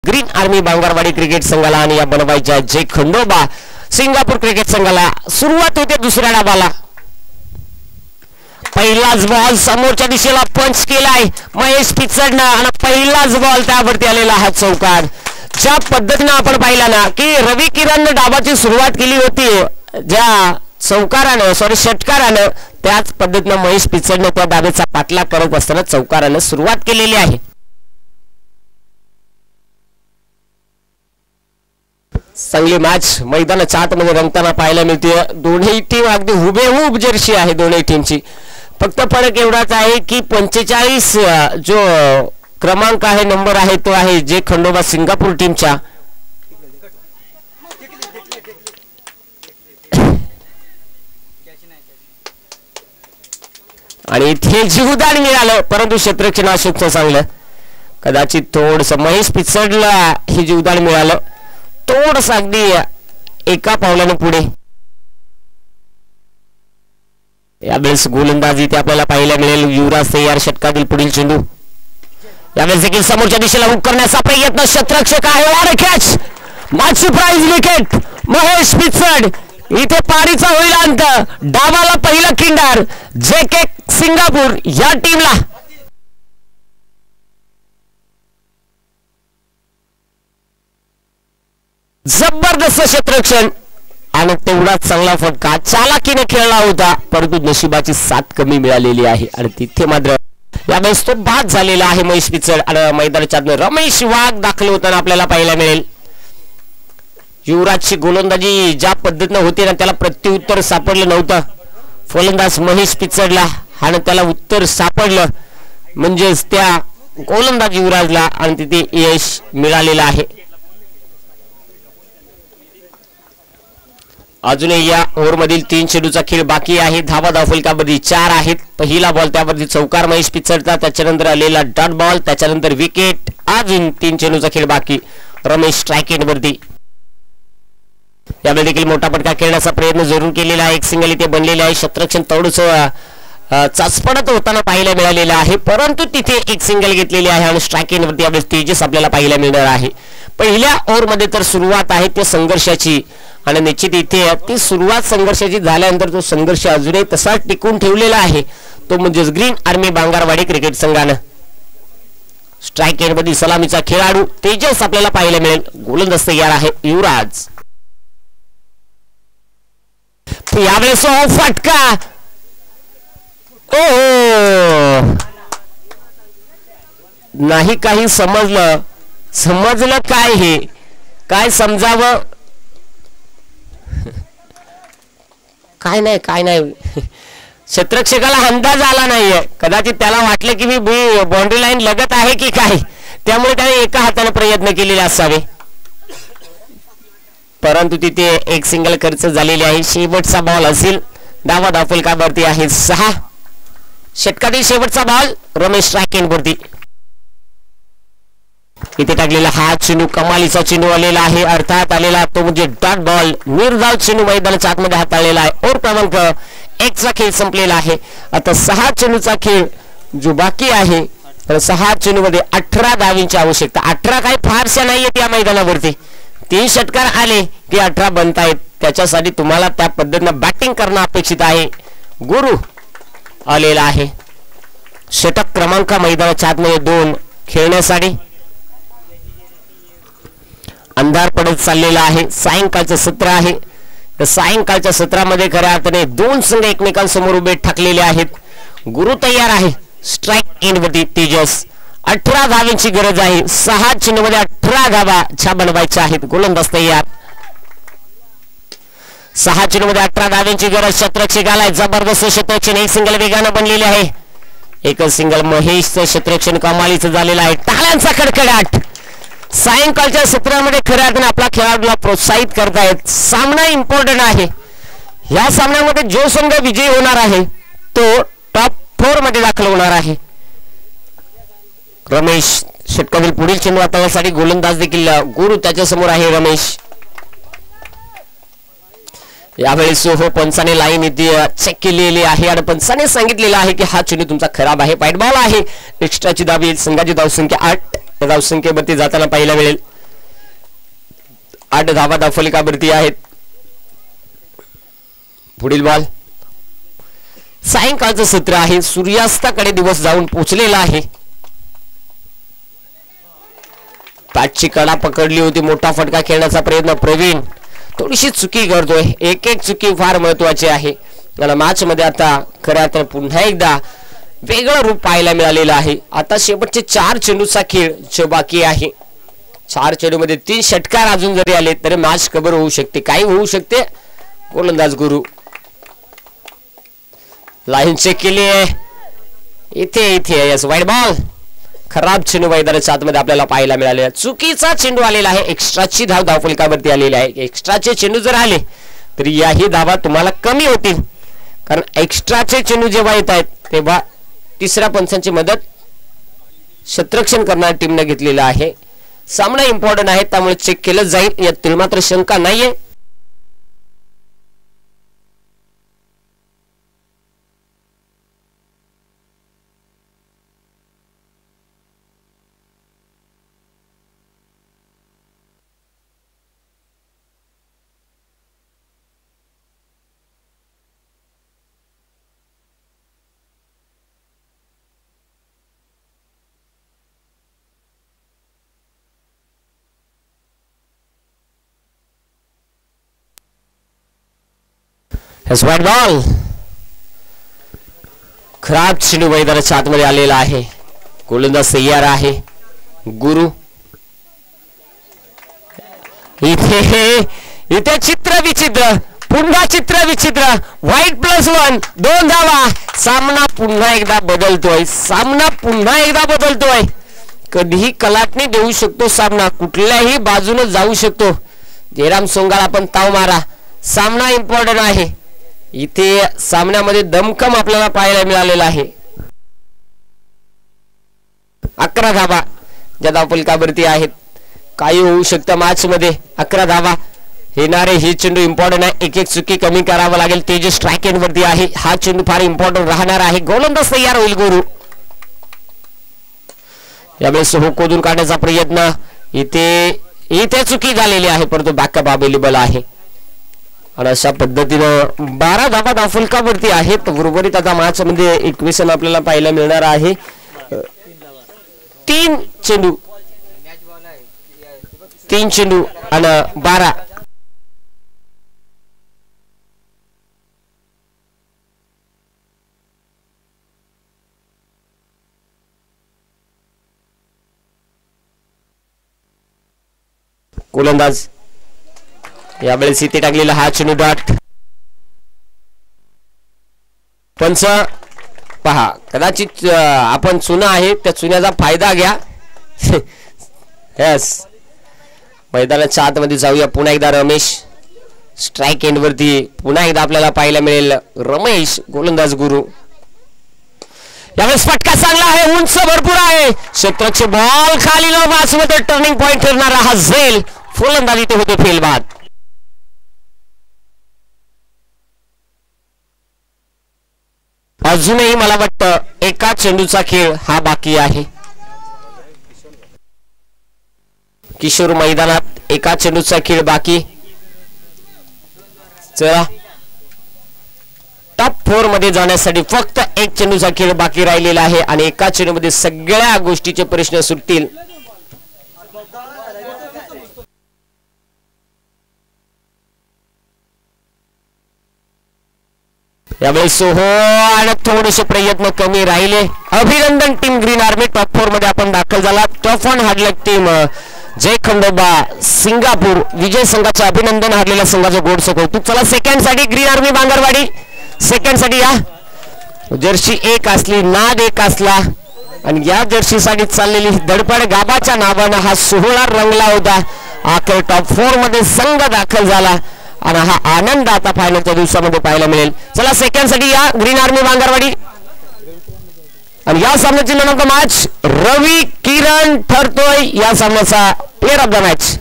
Green army Bangarwadi cricket संघाला आणि या बनवायच्या जय खंडोबा सिंगापूर क्रिकेट संघाला सुरुवात होते दुसऱ्या डावाला. पहिलाच बॉल समोरच्या दिशेला पंच केलाय महेश पिचडनं आणि पहिलाच बॉल त्यावरती आलेला हा चौकार. ज्या पद्धतीने आपण पाहिला ना की रवी किरणने डावाची सुरुवात केली होती ज्या चौकारानं षटकारानं, त्याच पद्धतीने महेश पिचडने त्या डावेचा पाठलाग करत असताना चौकारानं सुरुवात केलेली आहे. चांगली मॅच मैदानाच्या आतमध्ये रंगताना पाहायला मिळते. दोन्ही टीम अगदी हुबेहूब जर्सी आहे दोन्ही टीमची. फक्त फरक एवढाच आहे की 45 जो क्रमांक आहे नंबर आहे तो आहे जे खंडोबा सिंगापूर टीमच्या. आणि इथे जीवदान मिळालं परंतु क्षेत्ररक्षण अशोकचं चांगलं. कदाचित थोडस महेश पिचडला हे जीवदान मिळालं थोडस अगदी एका पावलानं पुढे. यावेळेस गोलंदाजी ते आपल्याला पाहायला मिळेल. युवराज तयार षटकातील पुढील चेंडू. यावेळेस देखील समोरच्या दिशेला हुक करण्याचा प्रयत्न क्षेत्ररक्षक आहे. और catch match prize wicket Mahesh Pichad. इथे पारीचा होईल अंत. डावाला पहिला किंडार जेके सिंगापूर या टीमला. जबरदस्त क्षेत्ररक्षण आणि तेवढाच चांगला फटका चालाकीने खेळला होता परंतु नशिबाची साथ कमी मिळालेली आहे आणि तिथे मात्र यावेळेस तो बाद झालेला आहे महेश पिचड. आणि मैदानाच्या रमेश वाघ दाखल होताना आपल्याला पाहायला मिळेल. युवराजची गोलंदाजी ज्या पद्धतीने होती ना त्याला प्रत्युत्तर सापडलं नव्हतं. फलंदाज महेश पिचडला आणि त्याला उत्तर सापडलं म्हणजेच त्या गोलंदाज युवराजला आणि तिथे यश मिळालेलं आहे. अजूनही या ओव्हरमधील 3 चेंडूचा खेळ बाकी आहे. धावा धावफलकावरती 4 आहेत. पहिला बॉल त्यावरती चौकार महेश पिचडचा, त्याच्यानंतर आलेला डॉट बॉल, त्याच्यानंतर विकेट. अजून 3 चेंडूचा खेळ बाकी रमेश स्ट्राइक एंड वरती. यावेळी देखील मोठा फटका खेळण्याचा प्रयत्न जरूर केलेला आहे. एक सिंगल इथे बनलेले आहे. क्षेत्ररक्षण थोडंसं चाचपडत होताना पाहायला मिळालेलं आहे परंतु तिथे एक सिंगल घेतलेली आहे आणि स्ट्राइक एंड वरती यावेळेस तेजस आपल्याला पाहायला मिळणार आहे. पहिल्या ओव्हरमध्ये तर सुरुवात आहे ते संघर्षाची आणि निश्चित इथे ती सुरुवात संघर्षाची झाल्यानंतर तो संघर्ष अजूनही तसाच टिकून ठेवलेला आहे तो म्हणजेच ग्रीन आर्मी बांगरवाडी क्रिकेट संघानं. स्ट्राइक एंड मध्ये सलामीचा खेळाडू तेजस आपल्याला पाहायला मिळेल. गोलंदाज तयार आहे युवराज. यावेळेस फटका नाही काही समजलं काय हे काय समजावं काय नाही क्षेत्ररक्षकाला अंदाज आला नाहीये. कदाचित त्याला वाटलं की मी बाउंड्री लाईन लगत आहे की काय त्यामुळे त्याने एका हाताने प्रयत्न केलेले असावे परंतु तिथे एक सिंगल खर्च झालेली आहे. शेवटचा बॉल असेल. डावा धावफलकावरती आहे 6. षटकातील शेवटचा बॉल रमेश स्ट्राइक एंड वरती. इथे टाकलेला हा चेंडू कमालीचा चेंडू आलेला आहे अर्थात आलेला तो म्हणजे डॉट बॉल. निर्धाव चेंडू मैदानाच्या आतमध्ये हाताळलेला आहे. ओव्हर क्रमांक 1 चा खेळ संपलेला आहे. आता 6 चेंडूचा खेळ जो बाकी आहे तर 6 चेंडूमध्ये 18 धावांची आवश्यकता. 18 काही फारशा नाहीयेत या मैदानावरती. 3 षटकार आले की 18 बनतायत. त्याच्यासाठी तुम्हाला त्या पद्धतीने बॅटिंग करणं अपेक्षित आहे. गुरु आलेला आहे. षटक क्रमांक मैदानाच्या आतमध्ये 2 खेळण्यासाठी. अंधार पडत चाललेला आहे. सायंकाळचं सत्र आहे. तर सायंकाळच्या सत्रामध्ये खऱ्या अर्थाने 2 संघ एकमेकांसमोर उभे ठाकलेले आहेत. गुरु तयार आहे. स्ट्राइक एंड वरती तेजस. 18 धावांची गरज आहे. 6 चेंडूमध्ये 18 धावा छा बनवायच्या आहेत. गोलंदाज तयार. 6 चेंडूमध्ये 18 धावांची गरज क्षेत्ररक्षकाला. जबरदस्त क्षेत्ररक्षण. एक सिंगल वेगानं बनलेले आहे. एकच सिंगल महेशचं क्षेत्ररक्षण कमालीचं झालेलं आहे. टाळ्यांचा कडकडाट. सायंकाळच्या सत्रामध्ये खऱ्या अर्थाने आपला खेळाडूला प्रोत्साहित करतायत. सामना इम्पॉर्टंट आहे. या सामन्यामध्ये जो संघ विजयी होणार आहे तो टॉप 4 मध्ये दाखल होणार आहे. रमेश षटकातील पुढील चेंडू हाताळण्यासाठी गोलंदाज देखील गुरु त्याच्या समोर आहे. रमेश यावेळेस पंचाने लाईन इथे चेक केलेली आहे आणि पंचाने सांगितलेलं आहे की हा चेंडू तुमचा खराब आहे. व्हाईट बॉल आहे. एक्स्ट्राची धाव येईल. संघाची धावसंख्या 8 धावसंख्येवरती जाताना पाहायला मिळेल. 8 धावा धावफलकावरती आहेत. पुढील बॉल. सायंकाळचं सत्र आहे, सूर्यास्ताकडे दिवस जाऊन पोहोचलेला आहे. पॅटची कडा पकडली होती, मोठा फटका खेळण्याचा प्रयत्न प्रवीण थोडीशी चुकी करतोय. एक एक चुकी फार महत्वाची आहे. मला मॅच मध्ये आता खऱ्या अर्थाने पुन्हा एकदा वेगळं रूप पाहायला मिळालेलं आहे. आता शेवटचे 4 चेंडूचा खेळ जो बाकी आहे, 4 चेंडू मध्ये 3 षटकार अजून जरी आले तरी मॅच कव्हर होऊ शकते, काही होऊ शकते. गोलंदाज गुरु लाईन चेक केली आहे, इथे यस वाईड बॉल. खराब चेंडू मैदानाच्या आतमध्ये आपल्याला पाहायला मिळालेला, चुकीचा चेंडू आलेला आहे. एक्स्ट्राची धाव धावफलकावरती आलेली आहे. एक्स्ट्राचे चेंडू जर आले तर याही धावा तुम्हाला कमी होतील, कारण एक्स्ट्राचे चेंडू जेव्हा येत आहेत तेव्हा तिसऱ्या पंचांची मदत क्षेत्ररक्षण करणाऱ्या टीमने घेतलेला आहे. सामना इम्पॉर्टंट आहे, त्यामुळे चेक केलं जाईल, यातील मात्र शंका नाहीये. Wide ball. खराब चेंडू मैदानाच्या आतमध्ये आलेला आहे. गोलंदाज तयार आहे. गुरु इथे चित्र विचित्र, पुन्हा चित्र विचित्र. वाईट +1, 2 धावा. सामना पुन्हा एकदा बदलतोय. कधीही कलाटणी देऊ शकतो सामना, कुठल्याही बाजूने जाऊ शकतो. जयराम सोंगाला पण ताव मारा. सामना इम्पॉर्टंट आहे. इथे सामन्यामध्ये दमखम आपल्याला पाहायला मिळालेला आहे. 11 धावा ज्या धावफलकावरती आहेत. काही होऊ शकतं मॅच मध्ये. 11 धावा येणारे हे चेंडू इम्पॉर्टंट आहे. एक एक चुकी कमी करावं लागेल. तेजस स्ट्राइक एंड वरती आहे. हा चेंडू फार इम्पॉर्टंट राहणार आहे. गोलंदाज तयार होईल गुरु. यावेळेस खोदून काढण्याचा प्रयत्न. इथे चुकी झालेली आहे, परंतु बॅकअप अवेलेबल आहे. आणि अशा पद्धतीनं 12 धावा धावफलकावरती आहेत. उर्वरित आता मॅच मध्ये इक्वेशन आपल्याला पाहायला मिळणार आहे. 3 चेंडू आणि 12. गोलंदाज यावेळेस इथे टाकलेला हा चेंडू डॉट. पंच पहा, कदाचित आपण चुना आहे त्या चुन्याचा फायदा घ्या. यस, मैदानाच्या आतमध्ये जाऊया. पुन्हा एकदा रमेश स्ट्राइक एंड वरती पुन्हा एकदा आपल्याला पाहायला मिळेल. रमेश. गोलंदाज गुरु. यावेळेस फटका चांगला आहे, उंच भरपूर आहे. क्षेत्राचे बॉल खाली मॅच मध्ये टर्निंग पॉइंट ठरणारा हा झेल. फलंदाजी ते होते फेलबाद. अजूनही मला वाटतं एका चेंडूचा खेळ हा बाकी आहे. किशोर मैदानात एका चेंडूचा खेळ बाकी. चला, टॉप 4 मध्ये जाण्यासाठी फक्त एक चेंडूचा खेळ बाकी राहिलेला आहे आणि एका चेंडूमध्ये सगळ्या गोष्टीचे प्रश्न सुटतील. यावेळी सोहो आणि थोडेसे प्रयत्न कमी राहिले. अभिनंदन टीम ग्रीन आर्मी. टॉप 4 मध्ये आपण दाखल झाला. टॉप 1 हार्डलक टीम जय खंडोबा सिंगापूर विजय संघाचे अभिनंदन. हारलेल्या संघाचे गोडसे कौतुक. चला, सेकंड साठी ग्रीन आर्मी बांगरवाडी. सेकंड साठी या. जर्सी 1 असली, नाद 1 असला आणि या जर्सी साठी चाललेली धडपड गाबाच्या नावानं हा सोहळा रंगला होता. अखेर टॉप 4 मध्ये संघ दाखल झाला आणि हा आनंद आता फायनलच्या दिवसामध्ये पाहायला मिळेल. चला, सेकंड साठी या ग्रीन आर्मी बांगरवाडी. आणि या सामन्याची मॅन ऑफ द मॅच रवी किरण ठरतोय या सामन्याचा प्लेअर ऑफ द मॅच.